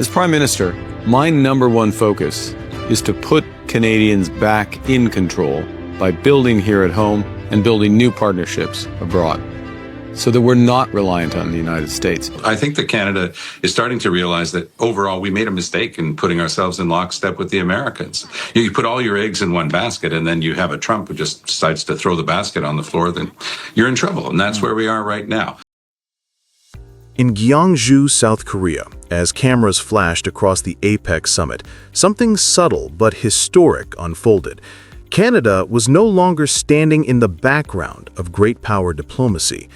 As Prime Minister, my number one focus is to put Canadians back in control by building here at home and building new partnerships abroad, so that we're not reliant on the United States. I think that Canada is starting to realize that overall we made a mistake in putting ourselves in lockstep with the Americans. You put all your eggs in one basket and then you have a Trump who just decides to throw the basket on the floor, then you're in trouble. And that's where we are right now. In Gyeongju, South Korea, as cameras flashed across the APEC summit, something subtle but historic unfolded. Canada was no longer standing in the background of great power diplomacy.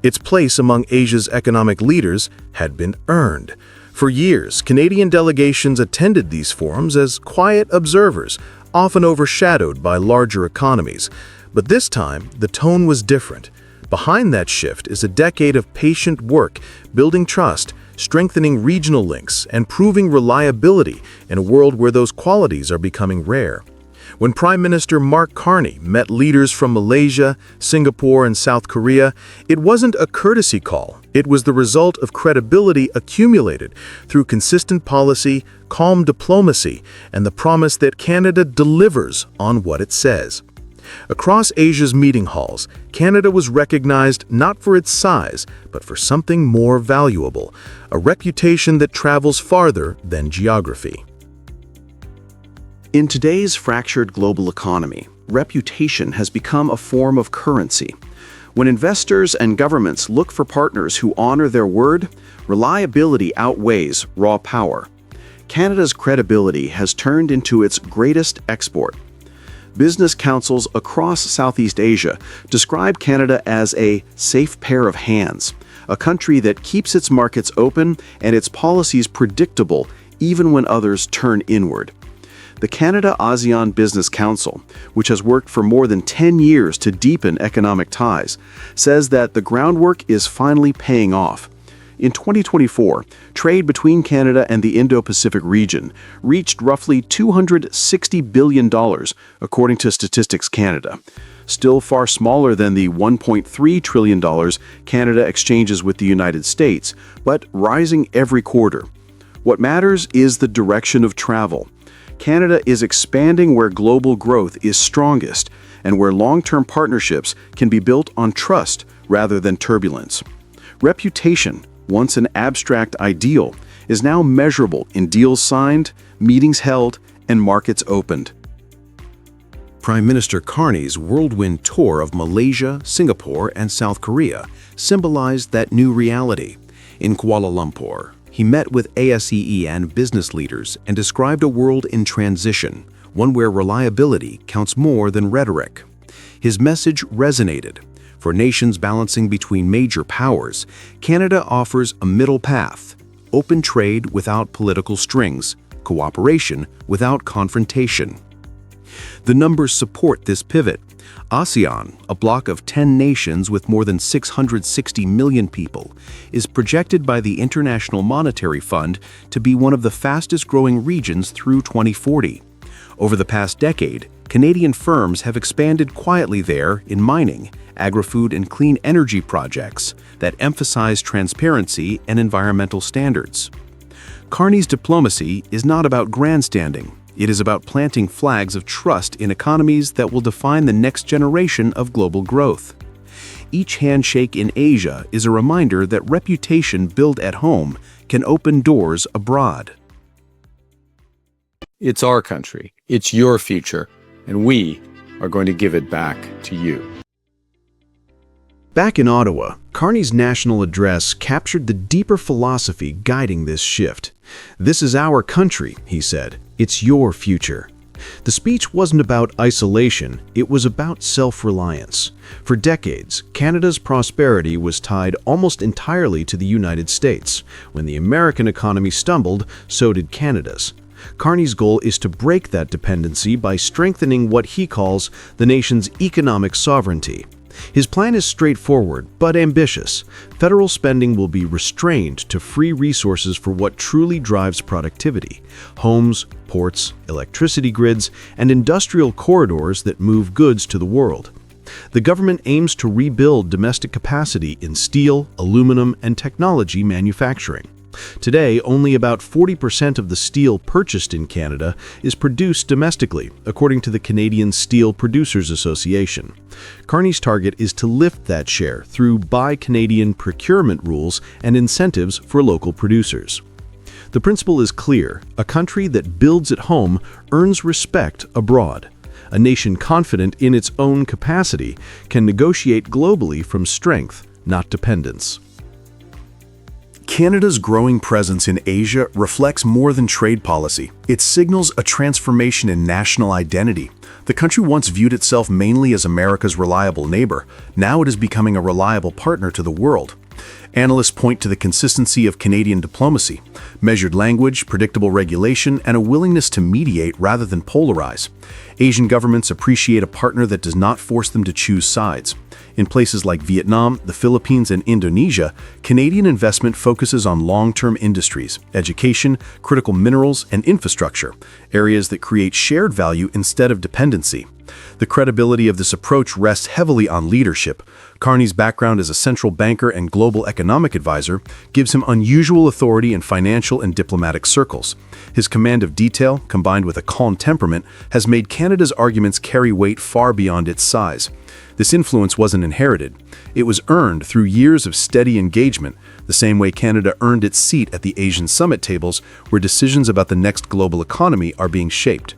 Its place among Asia's economic leaders had been earned. For years, Canadian delegations attended these forums as quiet observers, often overshadowed by larger economies. But this time, the tone was different. Behind that shift is a decade of patient work, building trust, strengthening regional links, and proving reliability in a world where those qualities are becoming rare. When Prime Minister Mark Carney met leaders from Malaysia, Singapore, and South Korea, it wasn't a courtesy call. It was the result of credibility accumulated through consistent policy, calm diplomacy, and the promise that Canada delivers on what it says. Across Asia's meeting halls, Canada was recognized not for its size, but for something more valuable, a reputation that travels farther than geography. In today's fractured global economy, reputation has become a form of currency. When investors and governments look for partners who honor their word, reliability outweighs raw power. Canada's credibility has turned into its greatest export. Business councils across Southeast Asia describe Canada as a safe pair of hands, a country that keeps its markets open and its policies predictable even when others turn inward. The Canada-ASEAN Business Council, which has worked for more than 10 years to deepen economic ties, says that the groundwork is finally paying off. In 2024, trade between Canada and the Indo-Pacific region reached roughly $260 billion, according to Statistics Canada. Still far smaller than the $1.3 trillion Canada exchanges with the United States, but rising every quarter. What matters is the direction of travel. Canada is expanding where global growth is strongest and where long-term partnerships can be built on trust rather than turbulence. Reputation, once an abstract ideal, is now measurable in deals signed, meetings held, and markets opened. Prime Minister Carney's whirlwind tour of Malaysia, Singapore, and South Korea symbolized that new reality. In Kuala Lumpur, he met with ASEAN business leaders and described a world in transition, one where reliability counts more than rhetoric. His message resonated. For nations balancing between major powers, Canada offers a middle path: open trade without political strings, cooperation without confrontation. The numbers support this pivot. ASEAN, a bloc of 10 nations with more than 660 million people, is projected by the International Monetary Fund to be one of the fastest-growing regions through 2040. Over the past decade, Canadian firms have expanded quietly there in mining, agri-food, and clean energy projects that emphasize transparency and environmental standards. Carney's diplomacy is not about grandstanding. It is about planting flags of trust in economies that will define the next generation of global growth. Each handshake in Asia is a reminder that reputation built at home can open doors abroad. It's our country, it's your future, and we are going to give it back to you. Back in Ottawa, Carney's national address captured the deeper philosophy guiding this shift. "This is our country," he said. "It's your future." The speech wasn't about isolation, it was about self-reliance. For decades, Canada's prosperity was tied almost entirely to the United States. When the American economy stumbled, so did Canada's. Carney's goal is to break that dependency by strengthening what he calls the nation's economic sovereignty. His plan is straightforward but ambitious. Federal spending will be restrained to free resources for what truly drives productivity: homes, ports, electricity grids, and industrial corridors that move goods to the world. The government aims to rebuild domestic capacity in steel, aluminum, and technology manufacturing. Today, only about 40% of the steel purchased in Canada is produced domestically, according to the Canadian Steel Producers Association. Carney's target is to lift that share through Buy Canadian procurement rules and incentives for local producers. The principle is clear: a country that builds at home earns respect abroad. A nation confident in its own capacity can negotiate globally from strength, not dependence. Canada's growing presence in Asia reflects more than trade policy. It signals a transformation in national identity. The country once viewed itself mainly as America's reliable neighbor. Now it is becoming a reliable partner to the world. Analysts point to the consistency of Canadian diplomacy: measured language, predictable regulation, and a willingness to mediate rather than polarize. Asian governments appreciate a partner that does not force them to choose sides. In places like Vietnam, the Philippines, and Indonesia, Canadian investment focuses on long-term industries, education, critical minerals, and infrastructure, areas that create shared value instead of dependency. The credibility of this approach rests heavily on leadership. Carney's background as a central banker and global economic advisor gives him unusual authority in financial and diplomatic circles. His command of detail, combined with a calm temperament, has made Canada's arguments carry weight far beyond its size. This influence wasn't inherited. It was earned through years of steady engagement, the same way Canada earned its seat at the Asian summit tables, where decisions about the next global economy are being shaped.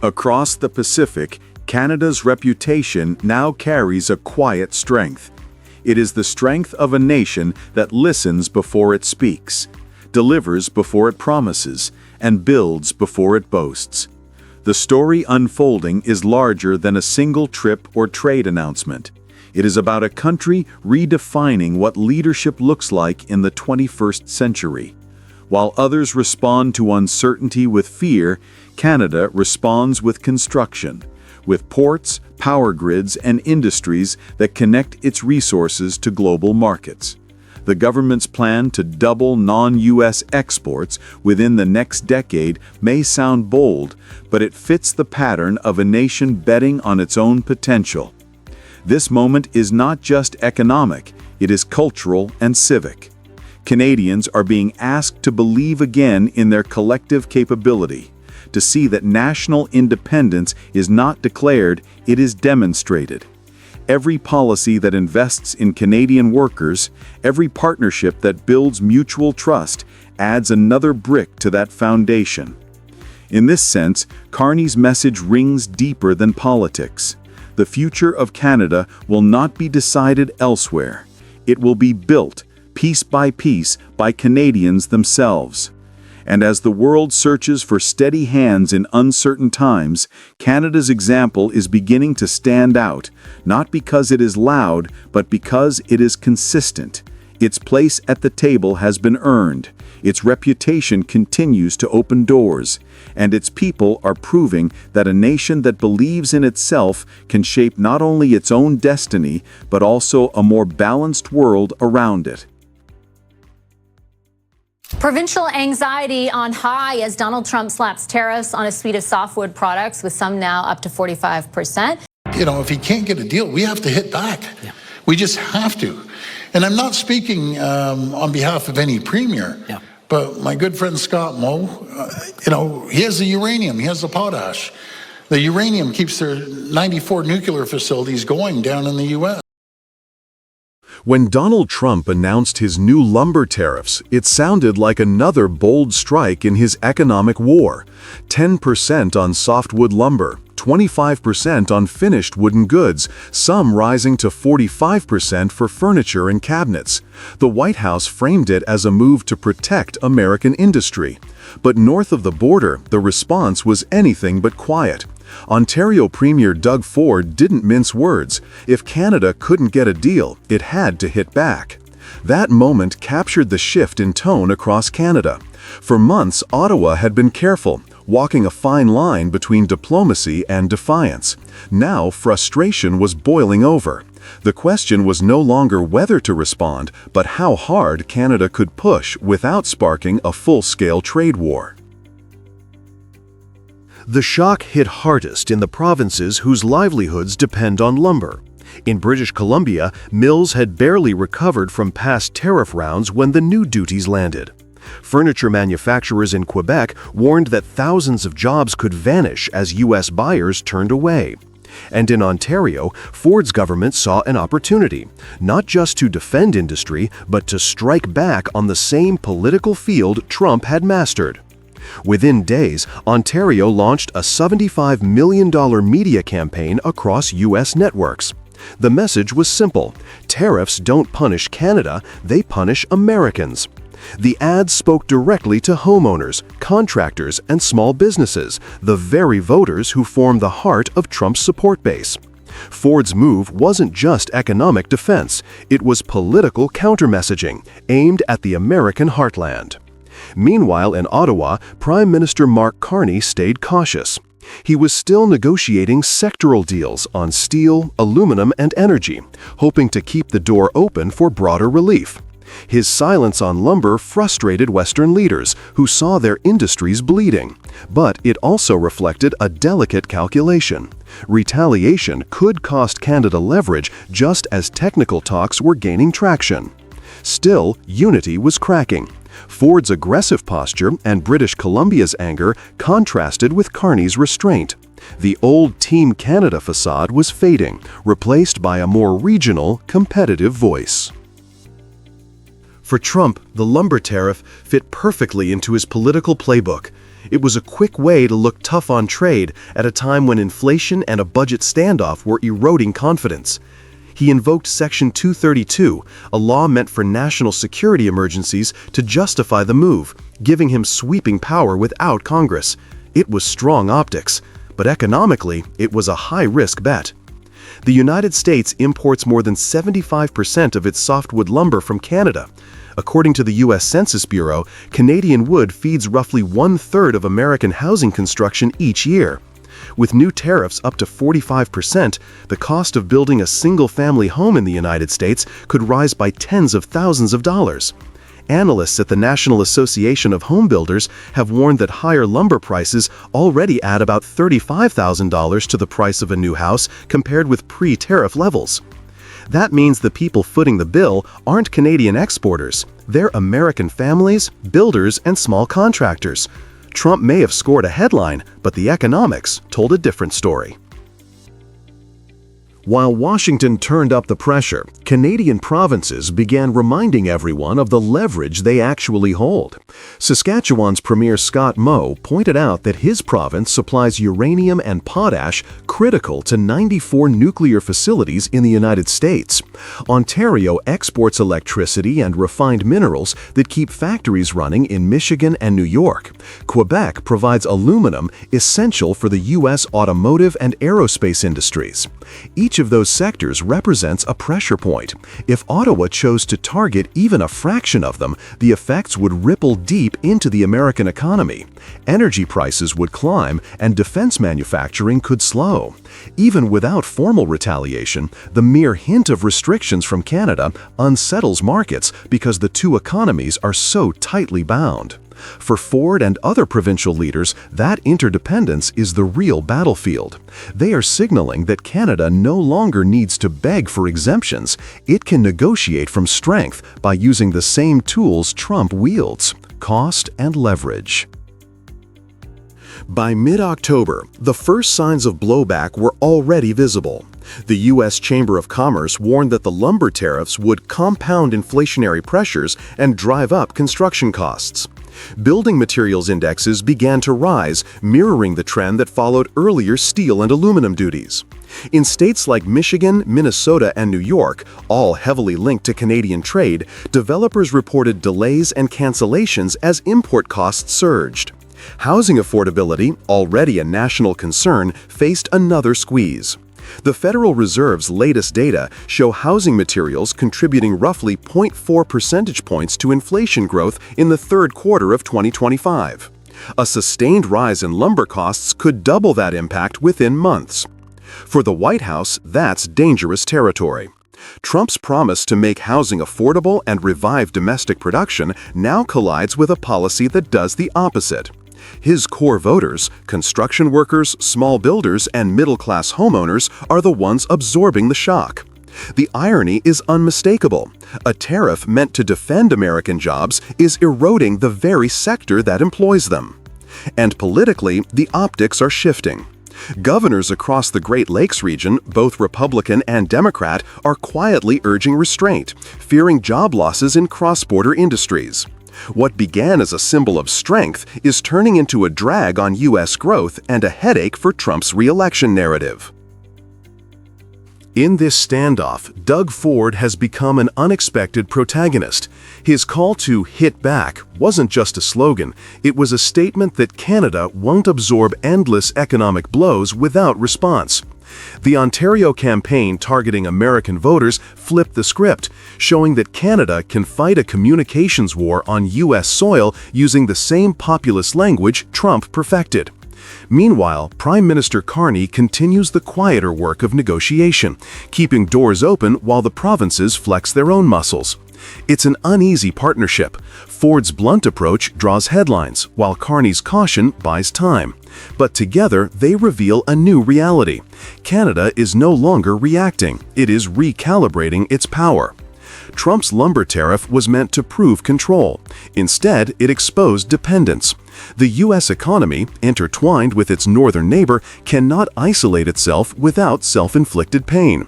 Across the Pacific, Canada's reputation now carries a quiet strength. It is the strength of a nation that listens before it speaks, delivers before it promises, and builds before it boasts. The story unfolding is larger than a single trip or trade announcement. It is about a country redefining what leadership looks like in the 21st century. While others respond to uncertainty with fear, Canada responds with construction, with ports, power grids, and industries that connect its resources to global markets. The government's plan to double non-US exports within the next decade may sound bold, but it fits the pattern of a nation betting on its own potential. This moment is not just economic, it is cultural and civic. Canadians are being asked to believe again in their collective capability, to see that national independence is not declared, it is demonstrated. Every policy that invests in Canadian workers, every partnership that builds mutual trust, adds another brick to that foundation. In this sense, Carney's message rings deeper than politics. The future of Canada will not be decided elsewhere. It will be built, piece by Canadians themselves. And as the world searches for steady hands in uncertain times, Canada's example is beginning to stand out, not because it is loud, but because it is consistent. Its place at the table has been earned. Its reputation continues to open doors, and its people are proving that a nation that believes in itself can shape not only its own destiny, but also a more balanced world around it. Provincial anxiety on high as Donald Trump slaps tariffs on a suite of softwood products, with some now up to 45%. You know, if he can't get a deal, we have to hit back. Yeah. We just have to. And I'm not speaking on behalf of any premier, but my good friend Scott Moe, he has the uranium, he has the potash. The uranium keeps their 94 nuclear facilities going down in the U.S. When Donald Trump announced his new lumber tariffs, it sounded like another bold strike in his economic war. 10% on softwood lumber, 25% on finished wooden goods, some rising to 45% for furniture and cabinets. The White House framed it as a move to protect American industry. But north of the border, the response was anything but quiet. Ontario Premier Doug Ford didn't mince words. If Canada couldn't get a deal, it had to hit back. That moment captured the shift in tone across Canada. For months, Ottawa had been careful, walking a fine line between diplomacy and defiance. Now, frustration was boiling over. The question was no longer whether to respond, but how hard Canada could push without sparking a full-scale trade war. The shock hit hardest in the provinces whose livelihoods depend on lumber. In British Columbia, mills had barely recovered from past tariff rounds when the new duties landed. Furniture manufacturers in Quebec warned that thousands of jobs could vanish as U.S. buyers turned away. And in Ontario, Ford's government saw an opportunity, not just to defend industry, but to strike back on the same political field Trump had mastered. Within days, Ontario launched a $75 million media campaign across U.S. networks. The message was simple: tariffs don't punish Canada, they punish Americans. The ads spoke directly to homeowners, contractors, and small businesses, the very voters who form the heart of Trump's support base. Ford's move wasn't just economic defense, it was political counter-messaging aimed at the American heartland. Meanwhile, in Ottawa, Prime Minister Mark Carney stayed cautious. He was still negotiating sectoral deals on steel, aluminum, and energy, hoping to keep the door open for broader relief. His silence on lumber frustrated Western leaders, who saw their industries bleeding. But it also reflected a delicate calculation. Retaliation could cost Canada leverage just as technical talks were gaining traction. Still, unity was cracking. Ford's aggressive posture and British Columbia's anger contrasted with Carney's restraint. The old Team Canada facade was fading, replaced by a more regional, competitive voice. For Trump, the lumber tariff fit perfectly into his political playbook. It was a quick way to look tough on trade at a time when inflation and a budget standoff were eroding confidence. He invoked Section 232, a law meant for national security emergencies, to justify the move, giving him sweeping power without Congress. It was strong optics, but economically, it was a high-risk bet. The United States imports more than 75% of its softwood lumber from Canada. According to the U.S. Census Bureau, Canadian wood feeds roughly 1/3 of American housing construction each year. With new tariffs up to 45%, the cost of building a single-family home in the United States could rise by tens of thousands of dollars. Analysts at the National Association of Home Builders have warned that higher lumber prices already add about $35,000 to the price of a new house compared with pre-tariff levels. That means the people footing the bill aren't Canadian exporters. They're American families, builders, and small contractors. Trump may have scored a headline, but the economics told a different story. While Washington turned up the pressure, Canadian provinces began reminding everyone of the leverage they actually hold. Saskatchewan's Premier Scott Moe pointed out that his province supplies uranium and potash critical to 94 nuclear facilities in the United States. Ontario exports electricity and refined minerals that keep factories running in Michigan and New York. Quebec provides aluminum essential for the U.S. automotive and aerospace industries. Each of those sectors represents a pressure point. If Ottawa chose to target even a fraction of them, the effects would ripple deep into the American economy. Energy prices would climb, and defense manufacturing could slow. Even without formal retaliation, the mere hint of restrictions from Canada unsettles markets because the two economies are so tightly bound. For Ford and other provincial leaders, that interdependence is the real battlefield. They are signaling that Canada no longer needs to beg for exemptions. It can negotiate from strength by using the same tools Trump wields: cost and leverage. By mid-October, the first signs of blowback were already visible. The U.S. Chamber of Commerce warned that the lumber tariffs would compound inflationary pressures and drive up construction costs. Building materials indexes began to rise, mirroring the trend that followed earlier steel and aluminum duties. In states like Michigan, Minnesota, and New York, all heavily linked to Canadian trade, developers reported delays and cancellations as import costs surged. Housing affordability, already a national concern, faced another squeeze. The Federal Reserve's latest data show housing materials contributing roughly 0.4 percentage points to inflation growth in the third quarter of 2025. A sustained rise in lumber costs could double that impact within months. For the White House, that's dangerous territory. Trump's promise to make housing affordable and revive domestic production now collides with a policy that does the opposite. His core voters, construction workers, small builders, and middle-class homeowners, are the ones absorbing the shock. The irony is unmistakable. A tariff meant to defend American jobs is eroding the very sector that employs them. And politically, the optics are shifting. Governors across the Great Lakes region, both Republican and Democrat, are quietly urging restraint, fearing job losses in cross-border industries. What began as a symbol of strength is turning into a drag on U.S. growth and a headache for Trump's re-election narrative. In this standoff, Doug Ford has become an unexpected protagonist. His call to hit back wasn't just a slogan, it was a statement that Canada won't absorb endless economic blows without response. The Ontario campaign targeting American voters flipped the script, showing that Canada can fight a communications war on U.S. soil using the same populist language Trump perfected. Meanwhile, Prime Minister Carney continues the quieter work of negotiation, keeping doors open while the provinces flex their own muscles. It's an uneasy partnership. Ford's blunt approach draws headlines, while Carney's caution buys time. But together, they reveal a new reality. Canada is no longer reacting, it is recalibrating its power. Trump's lumber tariff was meant to prove control. Instead, it exposed dependence. The U.S. economy, intertwined with its northern neighbor, cannot isolate itself without self-inflicted pain.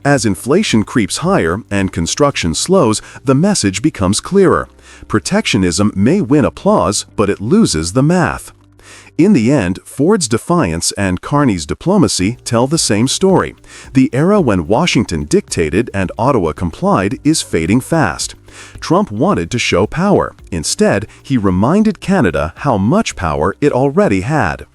As inflation creeps higher and construction slows, the message becomes clearer. Protectionism may win applause, but it loses the math. In the end, Ford's defiance and Carney's diplomacy tell the same story. The era when Washington dictated and Ottawa complied is fading fast. Trump wanted to show power. Instead, he reminded Canada how much power it already had.